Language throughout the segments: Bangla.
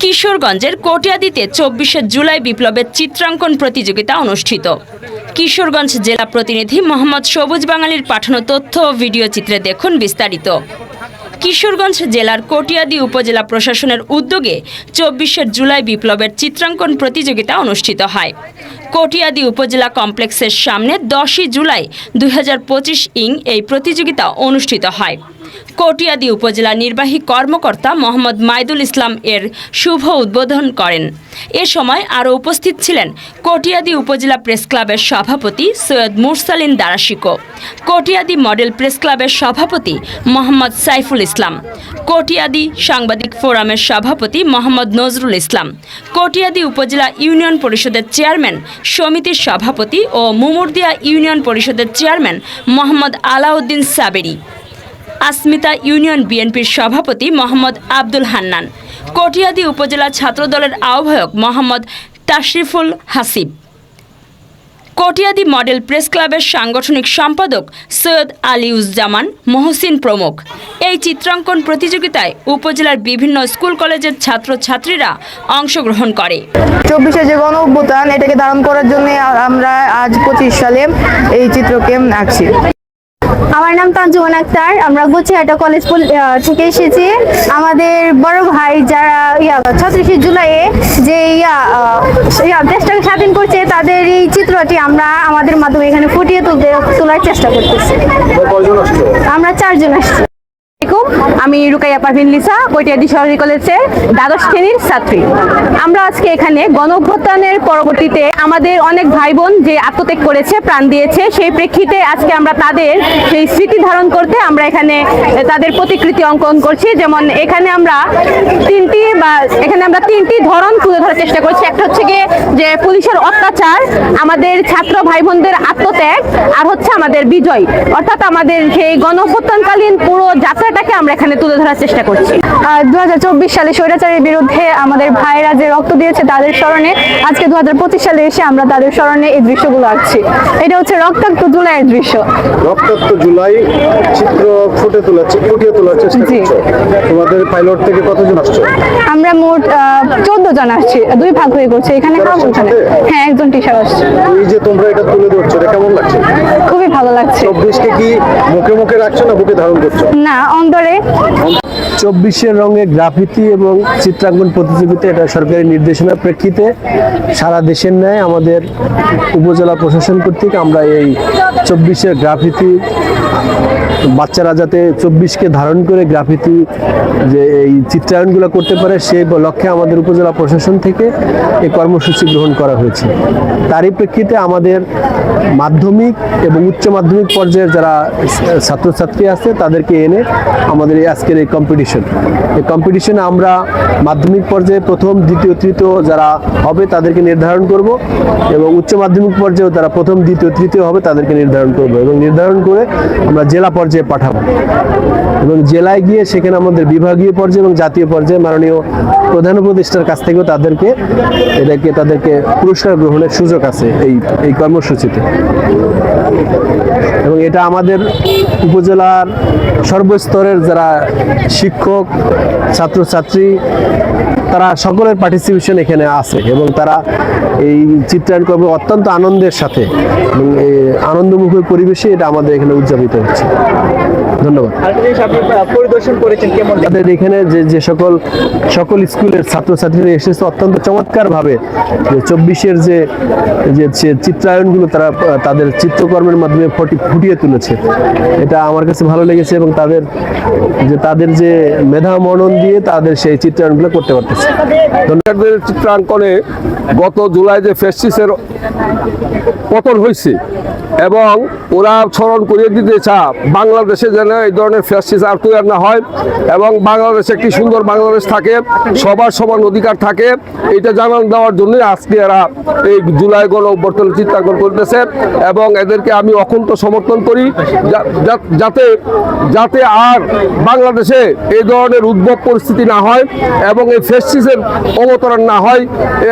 কিশোরগঞ্জের কটিয়াদীতে ২৪শে জুলাই বিপ্লবের চিত্রাঙ্কন প্রতিযোগিতা অনুষ্ঠিত। কিশোরগঞ্জ জেলা প্রতিনিধি মোহাম্মদ সবুজ বাঙালির পাঠানো তথ্য ও ভিডিও চিত্রে দেখুন বিস্তারিত। কিশোরগঞ্জ জেলার কটিয়াদী উপজেলা প্রশাসনের উদ্যোগে ২৪শে জুলাই বিপ্লবের চিত্রাঙ্কন প্রতিযোগিতা অনুষ্ঠিত হয়। কটিয়াদী উপজেলা কমপ্লেক্সের সামনে ১০ই জুলাই ২০২৫ এই প্রতিযোগিতা অনুষ্ঠিত হয়। কটিয়াদী উপজেলা নির্বাহী কর্মকর্তা মোহাম্মদ মাইদুল ইসলাম এর শুভ উদ্বোধন করেন। এ সময় আরও উপস্থিত ছিলেন কটিয়াদী উপজেলা প্রেস ক্লাবের সভাপতি সৈয়দ মুরসালিন দারাশিকো, কটিয়াদী মডেল প্রেস ক্লাবের সভাপতি মোহাম্মদ সাইফুল ইসলাম, কটিয়াদী সাংবাদিক ফোরামের সভাপতি মোহাম্মদ নজরুল ইসলাম, কটিয়াদী উপজেলা ইউনিয়ন পরিষদের চেয়ারম্যান সমিতির সভাপতি ও মুমুরদিয়া ইউনিয়ন পরিষদের চেয়ারম্যান মোহাম্মদ আলাউদ্দিন সাবেরি, আসমিতা ইউনিয়ন বিএনপির সভাপতি মোহাম্মদ আব্দুল হান্নান, কটিয়াদী উপজেলা ছাত্রদলের আহ্বায়ক মোহাম্মদ তাশরিফুল হাসিব, কটিয়াদী মডেল প্রেস ক্লাবের সাংগঠনিক সম্পাদক সৈয়দ আলিউজ্জামান মহসিন প্রমুখ। এই চিত্রাঙ্কন প্রতিযোগিতায় উপজেলার বিভিন্ন স্কুল কলেজের ছাত্রছাত্রীরা অংশগ্রহণ করে। ২৪শে যে গণ অভ্যুত্থান এটাকে ধারণ করার জন্য আমরা আজ ২৫ সালে এই চিত্রকে আঁকছি। আমার নাম তানজুমান আক্তার, আমরা গুছিয়াটা কলেজ থেকে এসেছি। আমাদের বড় ভাই যারা ৩৬শে জুলাইয়ে যে দেশটাকে স্বাধীন করছে তাদের এই চিত্রটি আমরা আমাদের মাধ্যমে এখানে ফুটিয়ে তোলার চেষ্টা করতেছি। আমরা ৪ জন আসছি। আমি রুকাইয়া পারভিন লিসা, কটিয়াদী সরকারি কলেজের দ্বাদশ শ্রেণীর ছাত্রী। আমরা আজকে এখানে গণ অভ্যুত্থানের পরবর্তীতে আমাদের অনেক ভাই বোন যে আত্মত্যাগ করেছে, প্রাণ দিয়েছে, সেই প্রেক্ষিতে আজকে আমরা তাদের সেই স্মৃতি ধারণ করতে আমরা এখানে তাদের প্রতিকৃতি অঙ্কন করছি। যেমন এখানে আমরা তিনটি ধরন তুলে ধরার চেষ্টা করছি। একটা হচ্ছে গিয়ে যে পুলিশের অত্যাচার, আমাদের ছাত্র ভাই বোনদের আত্মত্যাগ, আর হচ্ছে আমাদের বিজয়, অর্থাৎ আমাদের সেই গণ অভ্যুত্থানকালীন পুরো যাত্রাটাকে আমরা এখানে তুলে ধরার চেষ্টা করছি। ২০২৪ সালে স্বৈরাচারের বিরুদ্ধে আমাদের ভাইরা যে রক্ত দিয়েছে তাদের স্মরণে আজকে ২০২৫ সালে এসে আমরা তাদের স্মরণে এই দৃশ্যগুলো আঁকছি। এটা হচ্ছে রক্তাক্ত জুলাইয়ের দৃশ্য। রক্তাক্ত জুলাই চিত্র ফুটিয়ে তোলার চেষ্টা করছো। তোমাদের পাইলট থেকে কতজন আসছো? আমরা মোট ১৪ জন আসছি, 2 ভাগ হয়ে করছে। এখানে হ্যাঁ, একজন টিচার আসছে। এই যে তোমরা এটা তুলে ধরছো, এটা কেমন লাগছে? খুবই ভালো লাগছে। ২৪কে কি মুখে রাখছো না বুকে ধারণ করছো? না, অন্তরে। ২৪-এর রঙে গ্রাফিতি এবং চিত্রাঙ্কন প্রতিযোগিতা, এটা সরকারি নির্দেশনার প্রেক্ষিতে সারা দেশের ন্যায় আমাদের উপজেলা প্রশাসন কর্তৃক আমরা এই ২৪-এর গ্রাফিতি বাচ্চারা যাতে ২৪কে ধারণ করে গ্রাফিতি যে এই চিত্রায়নগুলো করতে পারে সেই লক্ষ্যে আমাদের উপজেলা প্রশাসন থেকে এই কর্মসূচি গ্রহণ করা হয়েছে। তারই প্রেক্ষিতে আমাদের মাধ্যমিক এবং উচ্চ মাধ্যমিক পর্যায়ের যারা ছাত্রছাত্রী আছে তাদেরকে এনে আমাদের আজকের এই কম্পিটিশনে আমরা মাধ্যমিক পর্যায়ে প্রথম, দ্বিতীয়, তৃতীয় যারা হবে তাদেরকে নির্ধারণ করব এবং উচ্চ মাধ্যমিক পর্যায়েও তারা প্রথম, দ্বিতীয়, তৃতীয় হবে তাদেরকে নির্ধারণ করব এবং নির্ধারণ করে আমরা জেলা পর্যায়ে পাঠাবো এবং জেলায় গিয়ে সেখানে আমাদের বিভাগীয় পর্যায়ে এবং জাতীয় পর্যায়ে মাননীয় প্রধান উপদেষ্টার কাছ থেকেও তাদেরকে পুরস্কার গ্রহণের সুযোগ আছে এই কর্মসূচিতে। এবং এটা আমাদের উপজেলার সর্বস্তরের যারা শিক্ষক, ছাত্রছাত্রী তারা সকলের পার্টিসিপেশন এখানে আছে এবং তারা এই চিত্রায়ন করবে অত্যন্ত আনন্দের সাথে এবং এই আনন্দমুখর পরিবেশে এটা আমাদের এখানে উদযাপিত হচ্ছে। ধন্যবাদ। পরিদর্শন করেছেন কেমন? তাদের এখানে যে সকল স্কুলের ছাত্রছাত্রীরা এসেছে অত্যন্ত চমৎকারভাবে যে ২৪-এর যে চিত্রায়নগুলো তারা তাদের চিত্রকর্মের মাধ্যমে ফুটিয়ে তুলেছে, এটা আমার কাছে ভালো লেগেছে এবং তাদের যে মেধা মনন দিয়ে তাদের সেই চিত্রায়নগুলো করতে পারতেছে। চিত্রাঙ্কনে গত জুলাই যে ফ্যাসিস্টের পতন হয়েছে এবং ওরা স্মরণ করিয়ে দিতে বাংলাদেশে যেন এই ধরনের ফ্যাসিস্ট আর তৈরি না হয় এবং বাংলাদেশে একটি সুন্দর বাংলাদেশ থাকে, সবার সমান অধিকার থাকে, এটা জানান দেওয়ার জন্য আজকে এরা এই জুলাই গণ অভ্যুত্থান চিত্রাঙ্কন করতেছে এবং এদেরকে আমি অকুণ্ঠ সমর্থন করি যাতে আর বাংলাদেশে এই ধরনের উদ্ভব পরিস্থিতি না হয় এবং এই ফ্যাসিস্টের অবতরণ না হয়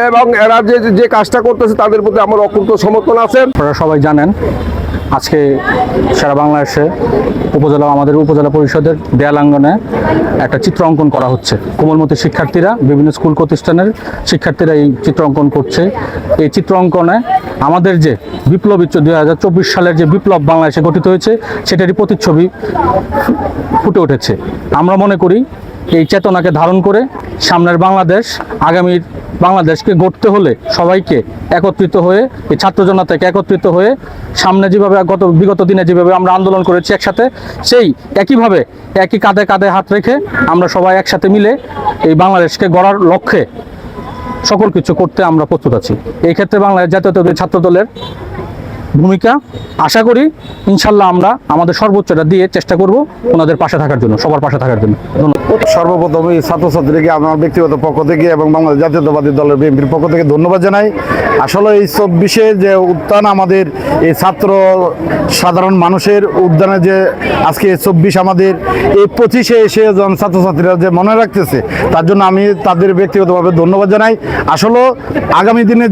এবং এরা যে কাজটা করতেছে তাদের প্রতি আমার অকুণ্ঠ সমর্থন আছে। আপনারা সবাই জানেন আজকে সারা বাংলাদেশে আমাদের উপজেলা পরিষদের দেয়ালাঙ্গনে একটা চিত্র অঙ্কন করা হচ্ছে। কোমলমতি শিক্ষার্থীরা, বিভিন্ন স্কুল প্রতিষ্ঠানের শিক্ষার্থীরা এই চিত্র অঙ্কন করছে। এই চিত্র অঙ্কনে আমাদের যে বিপ্লবী 2024 সালের যে বিপ্লব বাংলাদেশে গঠিত হয়েছে সেটারই প্রতিচ্ছবি ফুটে উঠেছে। আমরা মনে করি এই চেতনাকে ধারণ করে সামনের বাংলাদেশ, আগামীর বাংলাদেশকে গড়তে হলে সবাইকে একত্রিত হয়ে, এই ছাত্র জনতাকে একত্রিত হয়ে সামনে যেভাবে বিগত দিনে যেভাবে আমরা আন্দোলন করেছি একসাথে, সেই একইভাবে একই কাঁধে কাঁধে হাত রেখে আমরা সবাই একসাথে মিলে এই বাংলাদেশকে গড়ার লক্ষ্যে সকল কিছু করতে আমরা প্রস্তুত আছি। এই ক্ষেত্রে বাংলাদেশ জাতীয়তাবাদী ছাত্র দলের ভূমিকা, আশা করি ইনশাল্লাহ আমরা আমাদের সর্বোচ্চটা দিয়ে চেষ্টা করব ওনাদের পাশে থাকার জন্য, সবার পাশে থাকার জন্য। সর্বপ্রথম এই ছাত্রছাত্রীকে আমার ব্যক্তিগত পক্ষ থেকে এবং বাংলাদেশ জাতীয়তাবাদী দলের বিএনপির পক্ষ থেকে ধন্যবাদ জানাই। আসলে এই 24-এ যে উত্থান, আমাদের এই ছাত্র সাধারণ মানুষের উদ্যানে যে আজকে 24 আমাদের এই 25-এ এসে যখন ছাত্রছাত্রীরা যে মনে রাখতেছে, তার জন্য আমি তাদের ব্যক্তিগতভাবে ধন্যবাদ জানাই। আসলে আগামী দিনে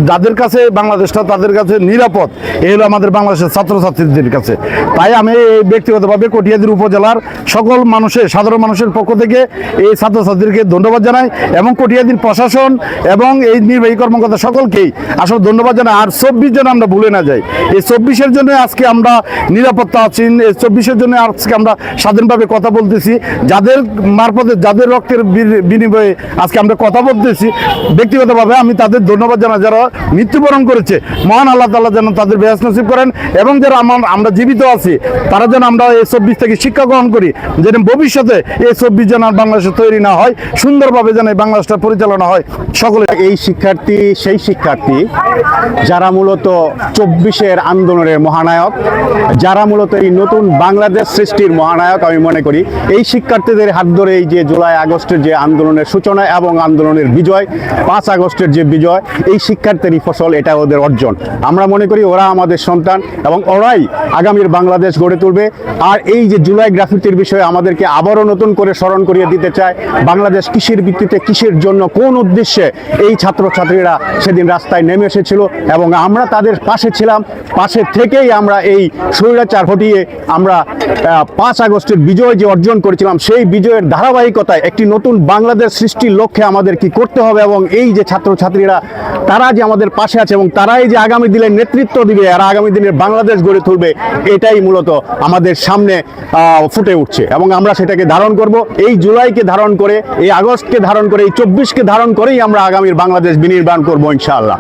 যাদের কাছে বাংলাদেশটা তাদের কাছে নিরাপদ, এই হলো আমাদের বাংলাদেশের ছাত্রছাত্রীদের কাছে। তাই আমি এই ব্যক্তিগতভাবে কটিয়াদীর উপজেলার সকল মানুষের, সাধারণ মানুষের পক্ষ থেকে এই ছাত্রছাত্রীদেরকে ধন্যবাদ জানাই এবং কটিয়াদীর প্রশাসন এবং এই নির্বাহী কর্মকর্তা সকলকেই আসলে ধন্যবাদ জানাই। আর 24 জন আমরা ভুলে না যাই, এই 24-এর জন্য আজকে আমরা নিরাপত্তা আছি, এই 24-এর জন্য আজকে আমরা স্বাধীনভাবে কথা বলতেছি, যাদের মারফতে, যাদের রক্তের বিনিময়ে আজকে আমরা কথা বলতেছি। ব্যক্তিগতভাবে আমি তাদের ধন্যবাদ জানাই, যারা মৃত্যুবরণ করেছে, মহান আল্লাহ তাআলা যেন তাদের বেহেশত নসিব করেন, এবং যারা আমরা জীবিত আছি তারা যেন আমরা এই 24 থেকে শিক্ষা গ্রহণ করি, যেন ভবিষ্যতে এই 24 যেন বাংলাদেশে তৈরি না হয়, সুন্দরভাবে যেন এই বাংলাদেশটা পরিচালনা হয়। সকলে এই শিক্ষার্থী সেই শিক্ষার্থী যারা মূলত 24-এর আন্দোলনের মহানায়ক, যারা মূলত এই নতুন বাংলাদেশ সৃষ্টির মহানায়ক। আমি মনে করি এই শিক্ষার্থীদের হাত ধরে এই যে জুলাই আগস্টের যে আন্দোলনের সূচনা এবং আন্দোলনের বিজয়, 5 আগস্টের যে বিজয়, এই শিক্ষার্থীরই ফসল, এটা ওদের অর্জন। আমরা মনে করি ওরা আমাদের সন্তান এবং ওরাই আগামীর বাংলাদেশ গড়ে তুলবে। আর এই যে জুলাই গ্রাফিতির বিষয়ে আমাদেরকে আবারও নতুন করে স্মরণ করিয়ে দিতে চায়, বাংলাদেশ কিসের ভিত্তিতে, কিসের জন্য, কোন উদ্দেশ্যে এই ছাত্রছাত্রীরা সেদিন রাস্তায় নেমে এসেছিল এবং আমরা তাদের পাশে ছিলাম। পাশে থেকেই আমরা এই স্বৈরাচার হটিয়ে আমরা 5 আগস্টের বিজয় যে অর্জন করেছিলাম, সেই বিজয়ের ধারাবাহিকতায় একটি নতুন বাংলাদেশ সৃষ্টির লক্ষ্যে আমাদের কি করতে হবে, এবং এই যে ছাত্রছাত্রীরা তারা যে আমাদের পাশে আছে এবং তারাই যে আগামী দিনের নেতৃত্ব দিবে আর আগামী দিনের বাংলাদেশ গড়ে তুলবে, এটাই মূলত আমাদের সামনে ফুটে উঠছে এবং আমরা সেটাকে ধারণ করব। এই জুলাইকে ধারণ করে, এই আগস্টকে ধারণ করে, এই 24-কে ধারণ করেই আমরা আগামীর বাংলাদেশ বিনির্মাণ করবো ইনশাআল্লাহ।